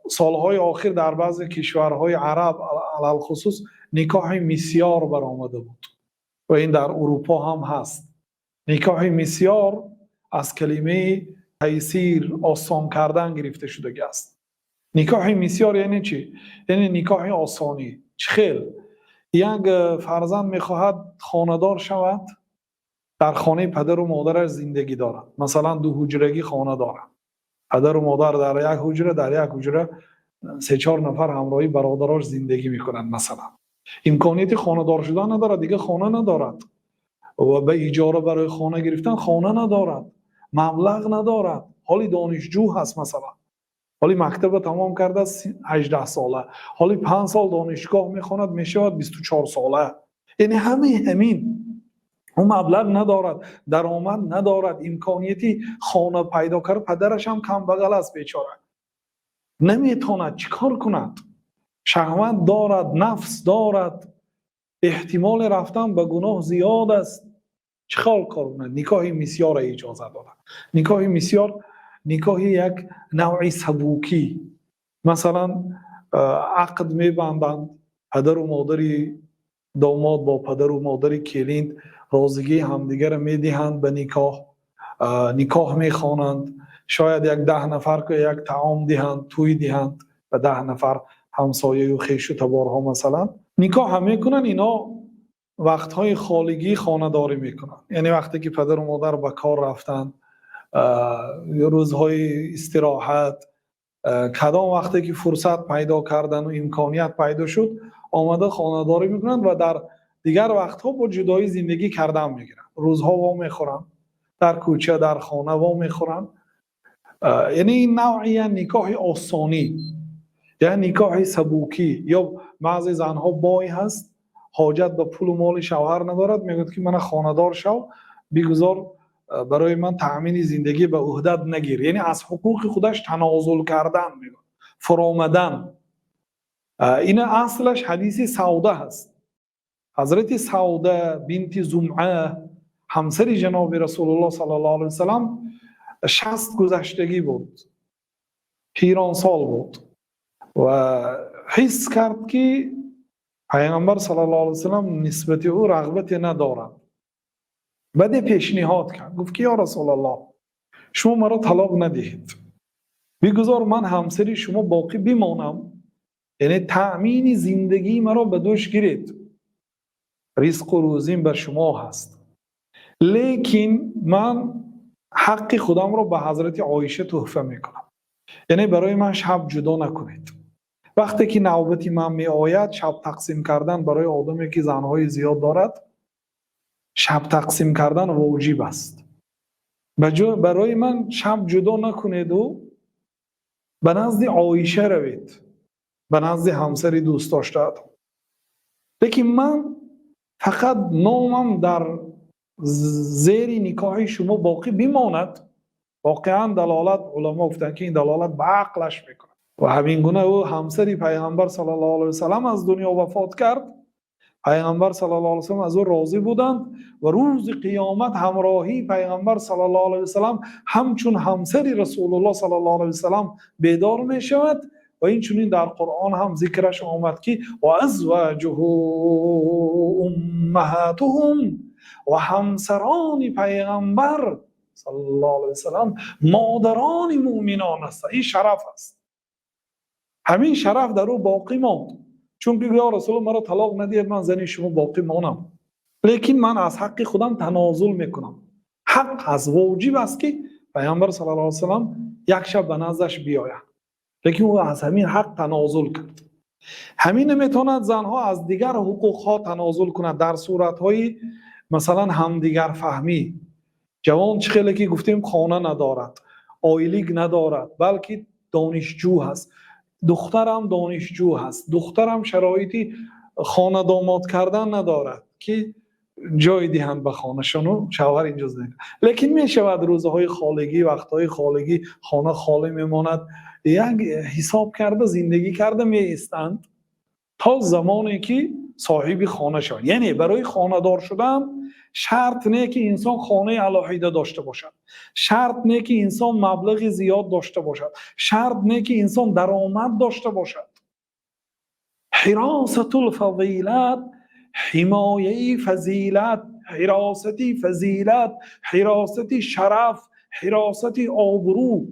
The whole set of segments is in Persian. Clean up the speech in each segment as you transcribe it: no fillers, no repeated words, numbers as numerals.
سالهای آخر در بعضی کشورهای عرب علل خصوص نکاح مسیار برآمده بود و این در اروپا هم هست. نکاح مسیار از کلمه تیسیر، آسان کردن گرفته شده است. نکاح مسیار یعنی چی؟ یعنی نکاح آسانی. چخیل یک فرزند میخواهد خانه‌دار شود، در خانه پدر و مادرش زندگی دارد. مثلا 2 حجرگی خانه دارد، پدر و مادر در یک حجره، در یک حجره 3-4 نفر همراهی برادراش زندگی میکنند. مثلا امکانیت خانه دار شدن ندارد، دیگه خانه ندارد و به اجاره برای خانه گرفتن خانه ندارد، مبلغ ندارد، حالی دانشجو هست، مثلا حالی مکتب تمام کرده است 18 ساله، حالی 5 سال دانشگاه میخواند میشود 24 ساله. یعنی همین اون مبلغ ندارد، درآمد ندارد، امکانیتی خانه پیدا کرد، پدرش هم کم بغل است بیچاره، نمیتواند چیکار کند، شهوت دارد، نفس دارد، احتمال رفتن به گناه زیاد است، چیکار کند؟ نکاح مسیار اجازه دارد. نکاح مسیار نکاح یک نوعی سبوکی، مثلا عقد میبندند، پدر و مادری داماد با پدر و مادری کلینت رازگی همدیگر میدهند به نکاح میخوانند، شاید 10 نفر که یک طعام دهند، توی دهند به 10 نفر همسایه و خویش و تبارها، مثلا نکاح هم میکنن. اینا وقتهای خالگی خانه‌داری میکنن، یعنی وقتی که پدر و مادر به کار رفتن، روزهای استراحت، کدام وقتی که فرصت پیدا کردن و امکانیت پیدا شد آمده خانه‌داری میکنند و در دیگر وقتها با جدایی زندگی کردن میگیرن. روزها وا میخورن، در کوچه در خانه وا میخورن. یعنی این نوعی نکاح آسانی یا نکاح سبوکی. یا بعضی زنها بای هست، حاجت به پول و مال شوهر ندارد، میگوید که من خانه‌دار شو، بگذار برای من تأمین زندگی به عهدت نگیر، یعنی از حقوق خودش تنازل کردن، میگه فرامدن. این اصلش حدیث سوده هست. حضرت سوده بنت زمعه همسر جناب رسول الله صلی الله علیه وسلم 60 گذشتگی بود، پیران سال بود و حس کرد که پیامبر صلی الله علیه وسلم نسبت او رغبت ندارد. بعد پیشنهاد کرد، گفت که یا رسول الله شما مرا طلاق ندهید، بگذار من همسری شما باقی بمانم، یعنی تأمین زندگی مرا به دوش گیرید، رزق و روزیم بر شما هست، لیکن من حق خودم را به حضرت عایشه تحفه میکنم، یعنی برای من شب جدا نکنید. وقتی که نوبتی من می آید شب تقسیم کردن برای آدمی که زنهای زیاد دارد، شب تقسیم کردن واجب است. برای من شب جدا نکنید و به نزد عایشه روید، به نزد همسر دوست داشته‌ام. لیکن من فقط نامم در زیر نکاح شما باقی بماند. واقعا دلالت علما گفتن که این دلالت به عقلش میکنه و همین گونه او همسری پیامبر صلی الله علیه و سلم از دنیا وفات کرد. پیامبر صلی الله علیه و سلم از او راضی بودند و روز قیامت همراهی پیامبر صلی الله علیه و سلم همچون همسری رسول الله صلی الله علیه و سلم بیدار می شود و این چنین در قرآن هم ذکرش آمد که و ازواجه امهاتهم و همسران پیامبر صلی الله علیه و سلم مادران مؤمنان است. این شرف است، همین شرف در او باقی ماند، چون که یا رسول الله مرا طلاق ندهید، من زن شما باقی مانم، لیکن من از حق خودم تنازل میکنم. حق از واجب است که پیامبر صلی الله علیه و سلم یک شب به نزدش بیاید، لیکن او از همین حق تنازل کرد. همین میتواند زنها از دیگر حقوق ها تنازل کند در صورت های مثلا همدیگر فهمی. جوان چخیلی که گفتیم خانه ندارد، آیلیگ ندارد، بلکه دانشجو هست، دخترم دانشجو هست، دخترم شرایطی خانه داماد کردن ندارد که جای دهند به خانه شنو، شوهر اینجا زنید. لیکن می شود روزهای خالگی، وقتهای خالگی خانه خالی میماند، یک حساب کرده زندگی کرده می ایستند تا زمانی که صاحب خانه شوند. یعنی برای خانه دار شدن شرط نه که انسان خانه علاهیده داشته باشد، شرط نه که انسان مبلغ زیاد داشته باشد، شرط نه که انسان درآمد داشته باشد. حراست الفضیلت، حمایه فضیلت، حراستی فضیلت، حراستی شرف، حراستی آبرو،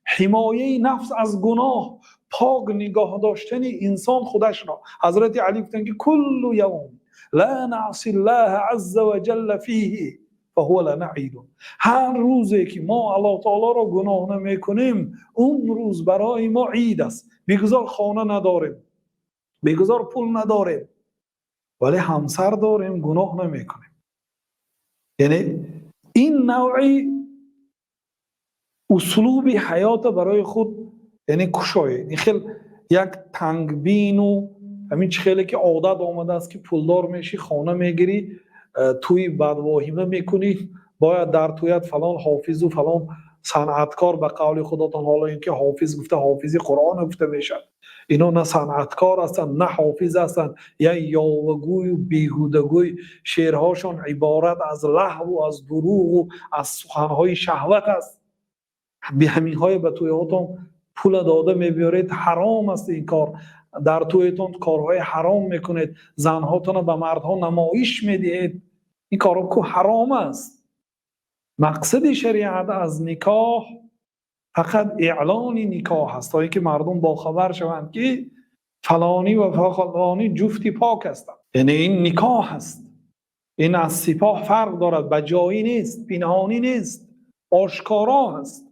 حمایه نفس از گناه، پاک نگاه داشتن انسان خودش را. حضرت علی گفتن که کل یوم لا نعصی الله عز وجل فیه فهو لنا عید. هر روزی که ما الله تعالی را گناه نمیکنیم اون روز برای ما عید است. بگذار خانه نداریم، بگذار پول نداریم، ولی همسر داریم، گناه نمیکنیم. یعنی این نوعی اسلوب حیات برای خود یعنی کشایه. این خیلی یک تنگبین و همین خیلی که عادت آمده است که پولدار میشی، خانه میگیری، توی بعد واهمه میکنی باید در تویت فلان حافظ و فلان صنعتکار به قول خداتان. حالا اینکه حافظ گفته حافظی قرآن گفته میشد، اینا نه صنعتکار هستند نه حافظ هستند، یا یاوه‌گوی و بیهودگوی. شعرهاشون عبارت از لهو و از دروغ و از سخنهای شهوت است. به همین های به تویاتون پول داده میبیارید، حرام است این کار. در تویتون کارهای حرام میکنید، زنهاتون به مردها نمایش میدهید، این کارها که حرام است. مقصد شریعت از نکاح فقط اعلان نکاح است، تا اینکه مردم باخبر شوند که فلانی و فلانی جفتی پاک هستند. یعنی این نکاح است. این از سپاه فرق دارد، بجایی نیست، پنهانی نیست، آشکارا است.